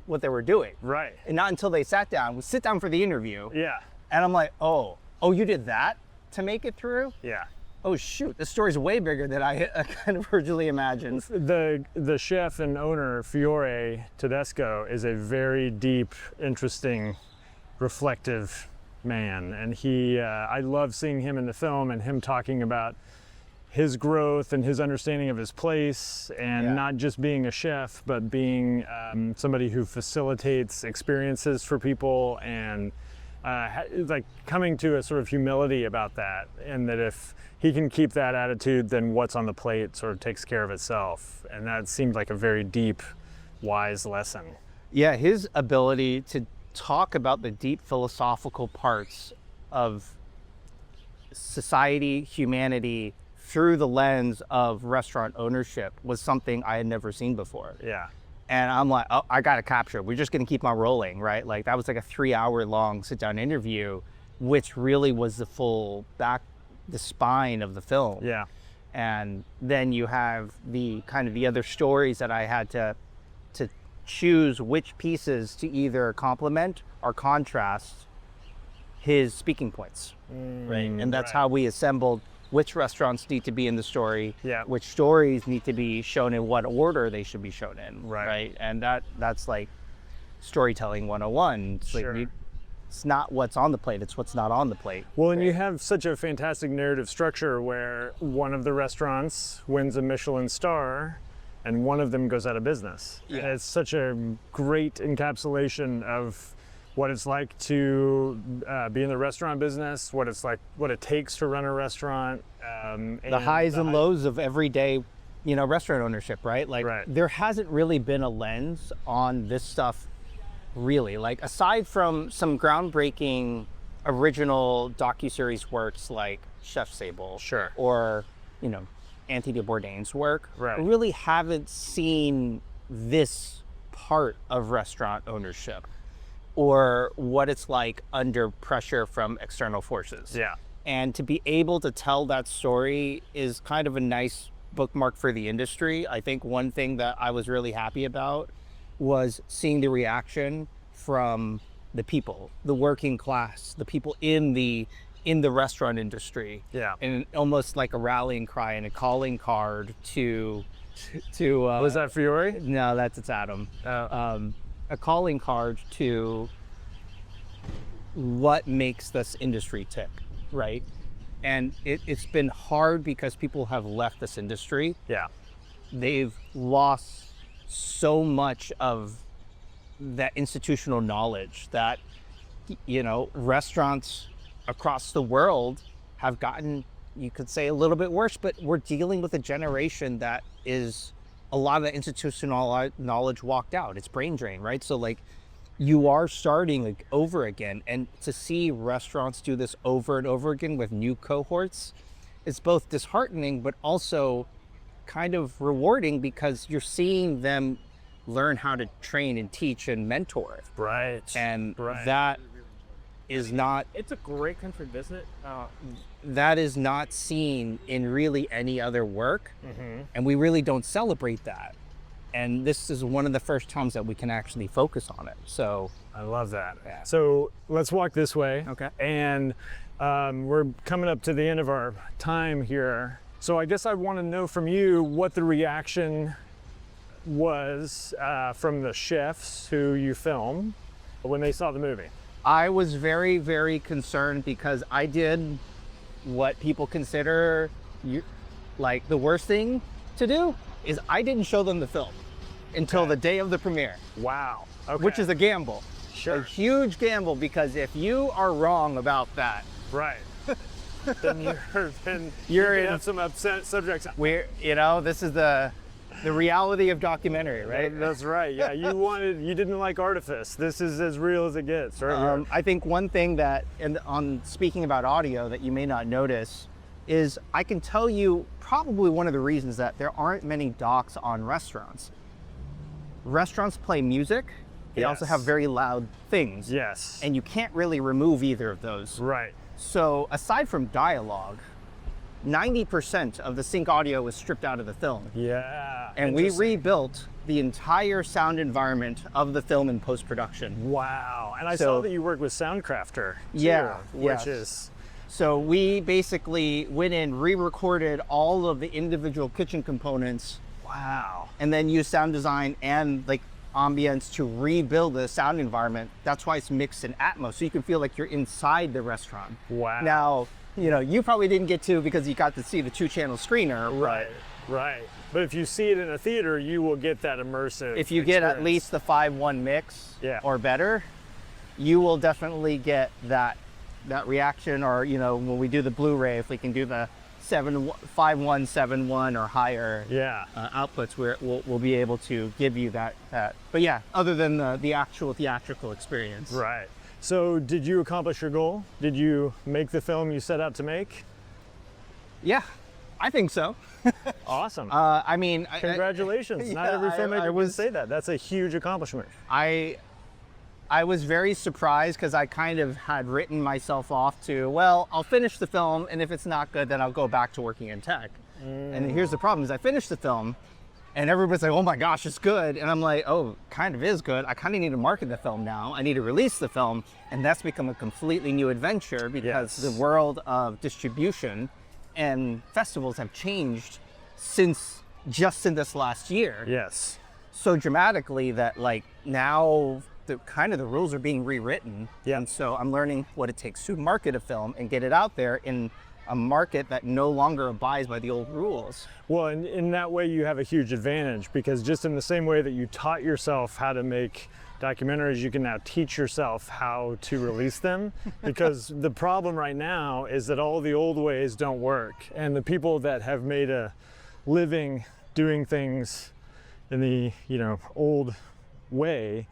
what they were doing. Right. And not until they sat down. We sit down for the interview. Yeah. And I'm like, oh, you did that to make it through? Yeah. Oh shoot, this story's way bigger than I kind of originally imagined. The chef and owner, Fiore Tedesco, is a very deep, interesting, reflective man. And I love seeing him in the film and him talking about his growth and his understanding of his place, and not just being a chef, but being somebody who facilitates experiences for people, and like coming to a sort of humility about that, and that if he can keep that attitude, then what's on the plate sort of takes care of itself. And that seemed like a very deep, wise lesson. Yeah, his ability to talk about the deep philosophical parts of society, humanity, through the lens of restaurant ownership was something I had never seen before. Yeah. And I'm like, oh, I gotta capture it. We're just gonna keep on rolling, right? Like that was like a 3-hour-long sit-down interview, which really was the spine of the film. Yeah. And then you have the kind of the other stories that I had to choose which pieces to either complement or contrast his speaking points, right? And that's how we assembled which restaurants need to be in the story, which stories need to be shown in what order they should be shown in, right? And that's like storytelling 101. It's Sure. like it's not what's on the plate, it's what's not on the plate. Well, and you have such a fantastic narrative structure where one of the restaurants wins a Michelin star and one of them goes out of business. Yeah. And it's such a great encapsulation of what it's like to be in the restaurant business, what it takes to run a restaurant. The highs and lows of everyday restaurant ownership, right? Like Right. there hasn't really been a lens on this stuff really. Like aside from some groundbreaking original docuseries works like Chef's Sable, Sure. or Anthony Bourdain's work, Right. I really haven't seen this part of restaurant ownership or what it's like under pressure from external forces. Yeah. And to be able to tell that story is kind of a nice bookmark for the industry. I think one thing that I was really happy about was seeing the reaction from the people, the working class, the people in the restaurant industry. Yeah. And almost like a rallying cry and a calling card to Was that Fiore? no, it's Adam. A calling card to what makes this industry tick, right? And it's been hard because people have left this industry. Yeah. They've lost so much of that institutional knowledge that, restaurants across the world have gotten, you could say, a little bit worse, but we're dealing with a generation that is a lot of the institutional knowledge walked out. It's brain drain, right? So like you are starting like over again, and to see restaurants do this over and over again with new cohorts, it's both disheartening, but also kind of rewarding because you're seeing them learn how to train and teach and mentor. Right. And Right. that is not, It's a great country to visit. that is not seen in really any other work. And we really don't celebrate that. And this is one of the first times that we can actually focus on it. So I love that. Yeah. So let's walk this way. Okay. And we're coming up to the end of our time here. So I guess I want to know from you what the reaction was from the chefs who you film when they saw the movie. I was very, very concerned because I did what people consider like the worst thing to do is I didn't show them the film until the day of the premiere, Wow. Okay. which is a gamble. Sure. A huge gamble, because if you are wrong about that, right. then You're you in- can have some upset subjects. this is the reality of documentary, right? That's right. Yeah, you didn't like artifice. This is as real as it gets, right? I think one thing that, and on speaking about audio, that you may not notice is I can tell you probably one of the reasons that there aren't many docs on restaurants. Restaurants play music. They also Yes. have very loud things. Yes. And you can't really remove either of those. Right. So aside from dialogue, 90% of the sync audio was stripped out of the film. Yeah. And we Interesting. rebuilt the entire sound environment of the film in post-production. Wow. And I So- saw that you worked with Soundcrafter. Too, Yeah, Which yes. is So we basically went in, re-recorded all of the individual kitchen components, wow. and then used sound design and like ambience to rebuild the sound environment. That's why it's mixed in Atmos, so you can feel like you're inside the restaurant. Wow. Now, you probably didn't get to because you got to see the 2-channel screener. Right. Right. But if you see it in a theater, you will get that immersive. If you get at experience. least the 5:1 mix Yeah. or better, you will definitely get that reaction. Or when we do the Blu-ray, if we can do the 5:1, 7:1 or higher Yeah. outputs, where we'll be able to give you that. But yeah, other than the actual theatrical experience. Right. So did you accomplish your goal? Did you make the film you set out to make? Yeah, I think so. Awesome. I mean, Congratulations. Not yeah, every I filmmaker was- would say that. That's a huge accomplishment. I was very surprised because I kind of had written myself off to, well, I'll finish the film, and if it's not good, then I'll go back to working in tech. And here's the problem: is I finished the film, and everybody's like, "Oh my gosh, it's good," and I'm like, "Oh, kind of is good. I kind of need to market the film now. I need to release the film," and that's become a completely new adventure because Yes. the world of distribution and festivals have changed since just in this last year. Yes. So dramatically that like now the rules are being rewritten. Yeah. And so I'm learning what it takes to market a film and get it out there in a market that no longer abides by the old rules. Well, in that way, you have a huge advantage, because just in the same way that you taught yourself how to make documentaries, you can now teach yourself how to release them. Because the problem right now is that all the old ways don't work. And the people that have made a living doing things in the, old way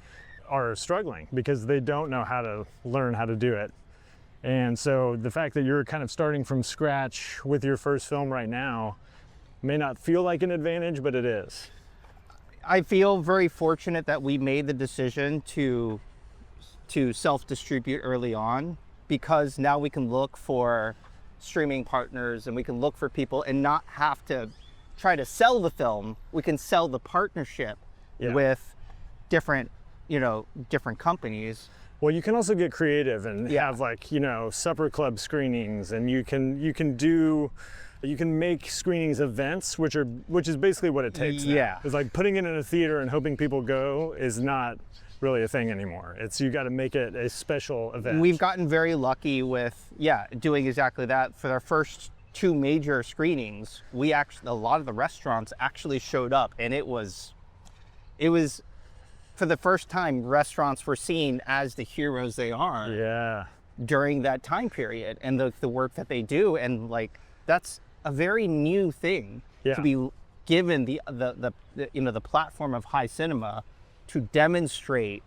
are struggling because they don't know how to learn how to do it. And so the fact that you're kind of starting from scratch with your first film right now may not feel like an advantage, but it is. I feel very fortunate that we made the decision to self-distribute early on, because now we can look for streaming partners and we can look for people and not have to try to sell the film. We can sell the partnership with different companies. Well, you can also get creative and have supper club screenings, and you can make screenings events, which is basically what it takes now. Yeah. It's like putting it in a theater and hoping people go is not really a thing anymore. You got to make it a special event. We've gotten very lucky with doing exactly that. For our first 2 major screenings, a lot of the restaurants actually showed up, and it was for the first time restaurants were seen as the heroes they are during that time period, and the work that they do, and that's a very new thing to be given the platform of high cinema to demonstrate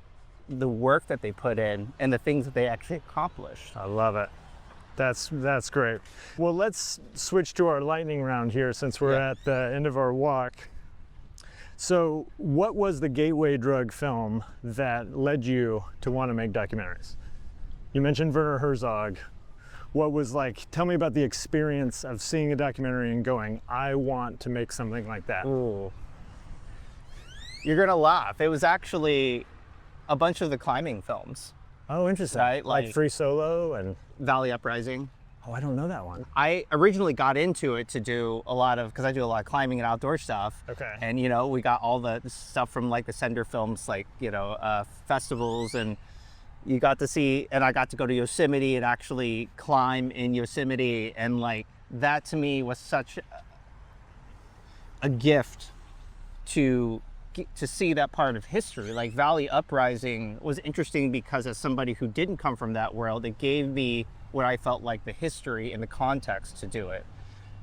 the work that they put in and the things that they actually accomplished. I love it. That's great. Well, let's switch to our lightning round here since we're at the end of our walk. So what was the gateway drug film that led you to want to make documentaries? You mentioned Werner Herzog. What was tell me about the experience of seeing a documentary and going, I want to make something like that. Ooh. You're gonna laugh. It was actually a bunch of the climbing films. Oh, interesting. Right? Like Free Solo and Valley Uprising. Oh, I don't know that one. I originally got into it to do because I do a lot of climbing and outdoor stuff. Okay. And we got all the stuff from the Sender Films, festivals, and you got to see, and I got to go to Yosemite and actually climb in Yosemite, and that to me was such a gift to see that part of history. Valley Uprising was interesting because as somebody who didn't come from that world, it gave me what I felt like the history and the context to do it.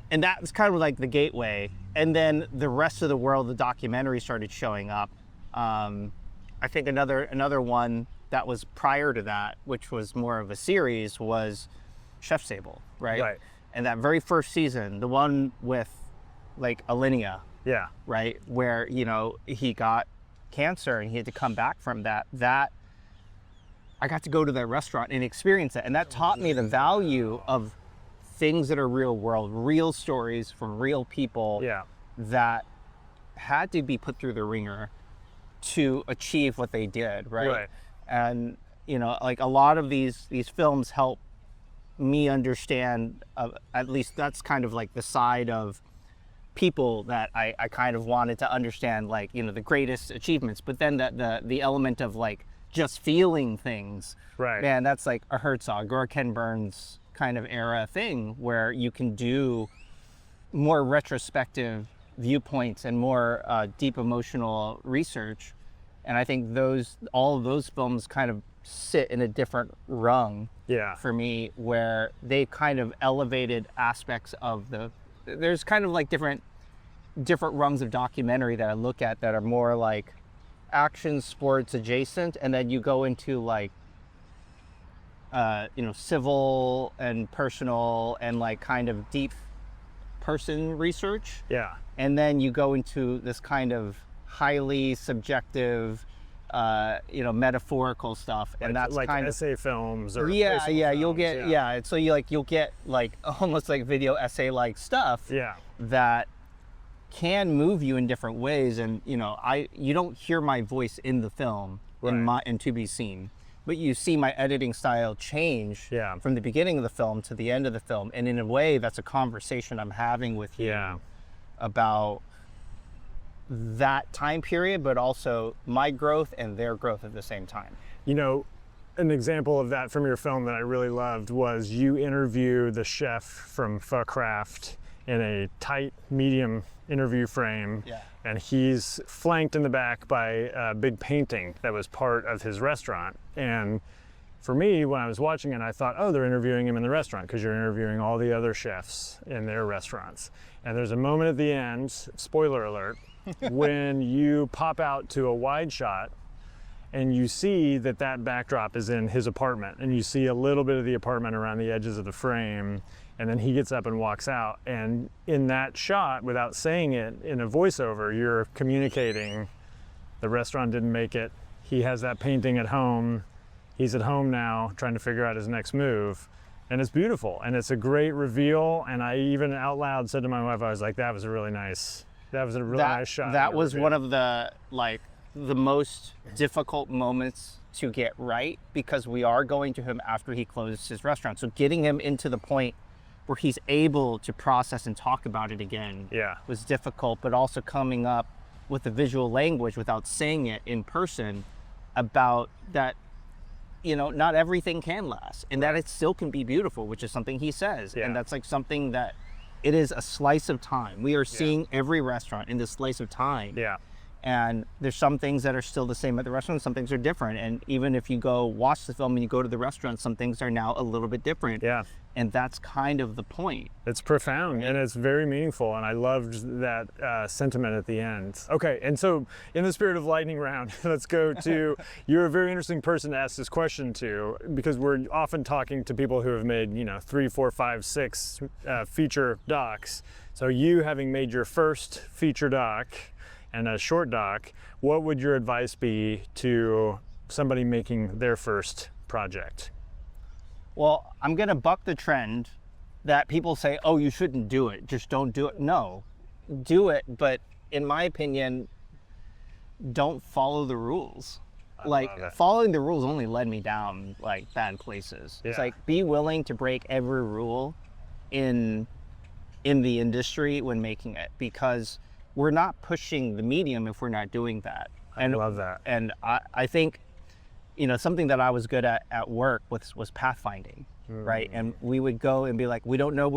And that was kind of the gateway. And then the rest of the world, the documentary started showing up. I think another one that was prior to that, which was more of a series, was Chef Sable, right? Right. And that very first season, the one with Alinea, Yeah. right? Where, he got cancer and he had to come back from that. I got to go to that restaurant and experience it. And that taught me the value of things that are real world, real stories from real people that had to be put through the ringer to achieve what they did, right? Right. And, a lot of these films help me understand, at least that's kind of the side of people that I kind of wanted to understand, the greatest achievements, but then the element of just feeling things. Right. Man, that's a Herzog or a Ken Burns kind of era thing where you can do more retrospective viewpoints and more deep emotional research. And I think all of those films kind of sit in a different rung for me, where they kind of elevated aspects of there's kind of different rungs of documentary that I look at that are more action sports adjacent, and then you go into civil and personal and kind of deep person research. Yeah. And then you go into this kind of highly subjective, metaphorical stuff, and that's kind of essay films or you'll films, get so you'll get almost video essay stuff that can move you in different ways, and you don't hear my voice in the film in To Be Seen, but you see my editing style change from the beginning of the film to the end of the film, and in a way that's a conversation I'm having with you about that time period, but also my growth and their growth at the same time. An example of that from your film that I really loved was you interview the chef from Pho Craft in a tight medium interview frame, and he's flanked in the back by a big painting that was part of his restaurant. And for me, when I was watching it, I thought, oh, they're interviewing him in the restaurant because you're interviewing all the other chefs in their restaurants. And there's a moment at the end, spoiler alert, when you pop out to a wide shot and you see that that backdrop is in his apartment, and you see a little bit of the apartment around the edges of the frame, and then he gets up and walks out. And in that shot, without saying it in a voiceover, you're communicating the restaurant didn't make it. He has that painting at home. He's at home now trying to figure out his next move. And it's beautiful, and it's a great reveal. And I even out loud said to my wife, I was like, that was a really nice shot. That was one of the most difficult moments to get right, because we are going to him after he closed his restaurant. So getting him into the point where he's able to process and talk about it again was difficult, but also coming up with the visual language without saying it in person about that, not everything can last, and that it still can be beautiful, which is something he says. And that's like something that it is a slice of time. We are seeing every restaurant in this slice of time. And there's some things that are still the same at the restaurant, some things are different. And even if you go watch the film and you go to the restaurant, some things are now a little bit different. And that's kind of the point. It's profound, and it's very meaningful, and I loved that sentiment at the end. Okay, and so in the spirit of lightning round, let's go to, you're a very interesting person to ask this question to, because we're often talking to people who have made, 3, 4, 5, 6 feature docs. So you having made your first feature doc and a short doc, what would your advice be to somebody making their first project? Well, I'm going to buck the trend that people say, oh, you shouldn't do it. Just don't do it. No, do it. But in my opinion, don't follow the rules. Following the rules only led me down bad places. It's be willing to break every rule in the industry when making it, because we're not pushing the medium if we're not doing that. I love that. And I think, something that I was good at work was pathfinding, right? And we would go and be like, we don't know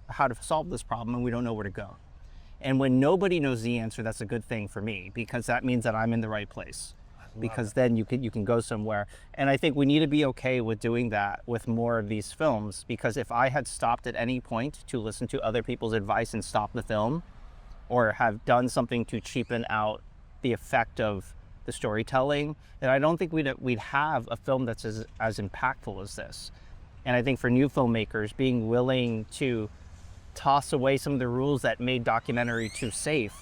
how to solve this problem, and we don't know where to go. And when nobody knows the answer, that's a good thing for me, because that means that I'm in the right place. Because then you can go somewhere. And I think we need to be okay with doing that with more of these films, because if I had stopped at any point to listen to other people's advice and stop the film, or have done something to cheapen out the effect of the storytelling, then I don't think we'd have a film that's as impactful as this. And I think for new filmmakers, being willing to toss away some of the rules that made documentary too safe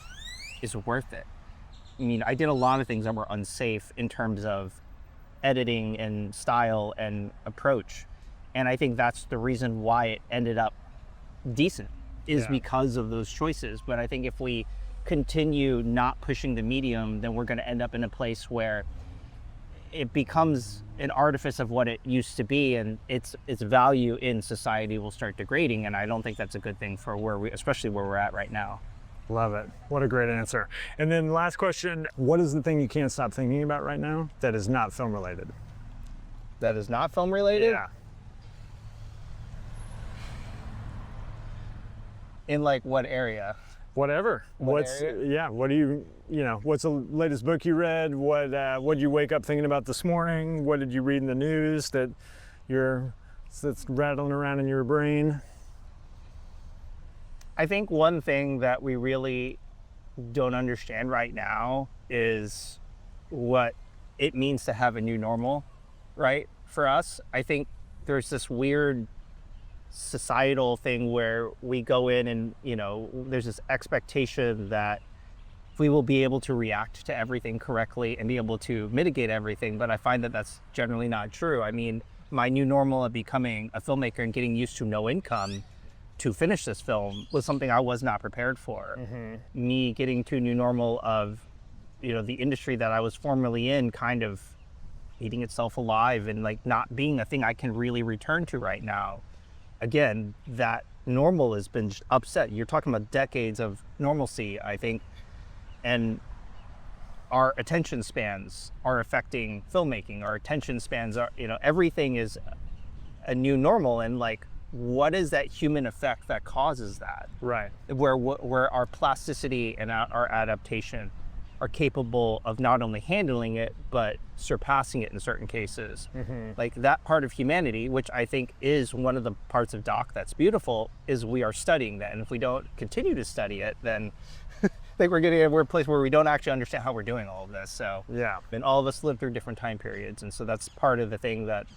is worth it. I mean, I did a lot of things that were unsafe in terms of editing and style and approach. And I think that's the reason why it ended up decent, is because of those choices. But I think if we continue not pushing the medium, then we're going to end up in a place where it becomes an artifice of what it used to be, and its value in society will start degrading. And I don't think that's a good thing for especially where we're at right now. Love it. What a great answer. And then last question, what is the thing you can't stop thinking about right now that is not film related? That is not film related? Yeah. In what area? Whatever. What's the latest book you read? What did you wake up thinking about this morning? What did you read in the news that's rattling around in your brain? I think one thing that we really don't understand right now is what it means to have a new normal, right? For us, I think there's this weird societal thing where we go in and, there's this expectation that we will be able to react to everything correctly and be able to mitigate everything. But I find that that's generally not true. I mean, my new normal of becoming a filmmaker and getting used to no income to finish this film was something I was not prepared for. Me getting to a new normal of, the industry that I was formerly in kind of eating itself alive and not being a thing I can really return to right now. Again, that normal has been upset. You're talking about decades of normalcy, I think, and our attention spans are affecting filmmaking. Our attention spans are, everything is a new normal, and what is that human effect that causes that? Right. Where our plasticity and our adaptation are capable of not only handling it, but surpassing it in certain cases. Like that part of humanity, which I think is one of the parts of doc that's beautiful, is we are studying that. And if we don't continue to study it, then I think we're getting to a place where we don't actually understand how we're doing all of this. So Yeah. and all of us live through different time periods. And so that's part of the thing that,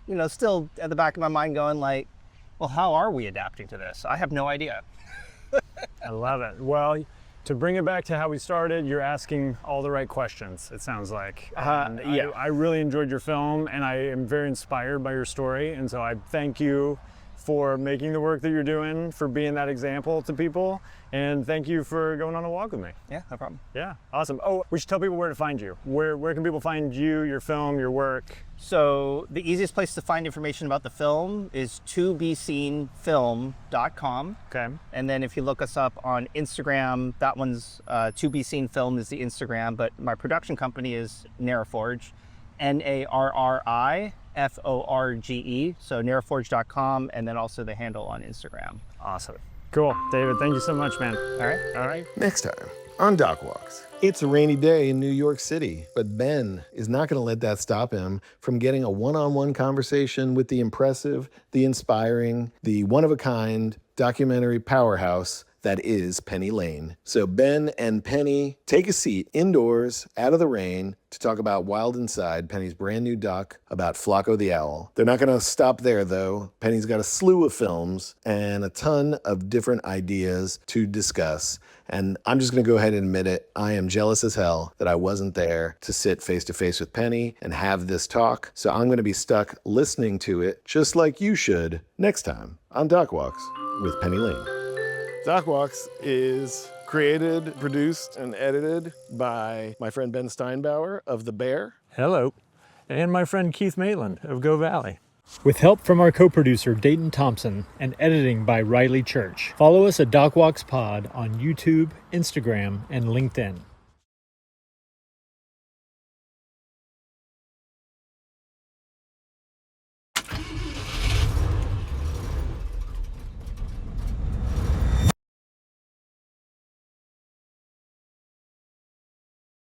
you know, still at the back of my mind going like, well, how are we adapting to this? I have no idea. I love it. Well, to bring it back to how we started, you're asking all the right questions, it sounds like. And yeah. I really enjoyed your film, and I am very inspired by your story. And so I thank you for making the work that you're doing, for being that example to people. And thank you for going on a walk with me. Yeah, no problem. Yeah, awesome. Oh, we should tell people where to find you. Where can people find you, your film, your work? So the easiest place to find information about the film is tobeseenfilm.com. Okay. And then if you look us up on Instagram, that one's To Be Seen Film is the Instagram, but my production company is Narraforge, Narriforge. So narraforge.com, and then also the handle on Instagram. Awesome. Cool. David, thank you so much, man. All right. All right. Next time on Doc Walks. It's a rainy day in New York City, but Ben is not going to let that stop him from getting a one-on-one conversation with the impressive, the inspiring, the one-of-a-kind documentary powerhouse that is Penny Lane. So Ben and Penny take a seat indoors out of the rain to talk about Wild Inside, Penny's brand new doc about Flacco the Owl. They're not going to stop there, though. Penny's got a slew of films and a ton of different ideas to discuss. And I'm just going to go ahead and admit it. I am jealous as hell that I wasn't there to sit face to face with Penny and have this talk. So I'm going to be stuck listening to it, just like you should, next time on Doc Walks with Penny Lane. Doc Walks is created, produced, and edited by my friend Ben Steinbauer of The Bear. Hello. And my friend Keith Maitland of Go Valley. With help from our co-producer Dayton Thompson and editing by Riley Church. Follow us at DocWalks Pod on YouTube, Instagram, and LinkedIn.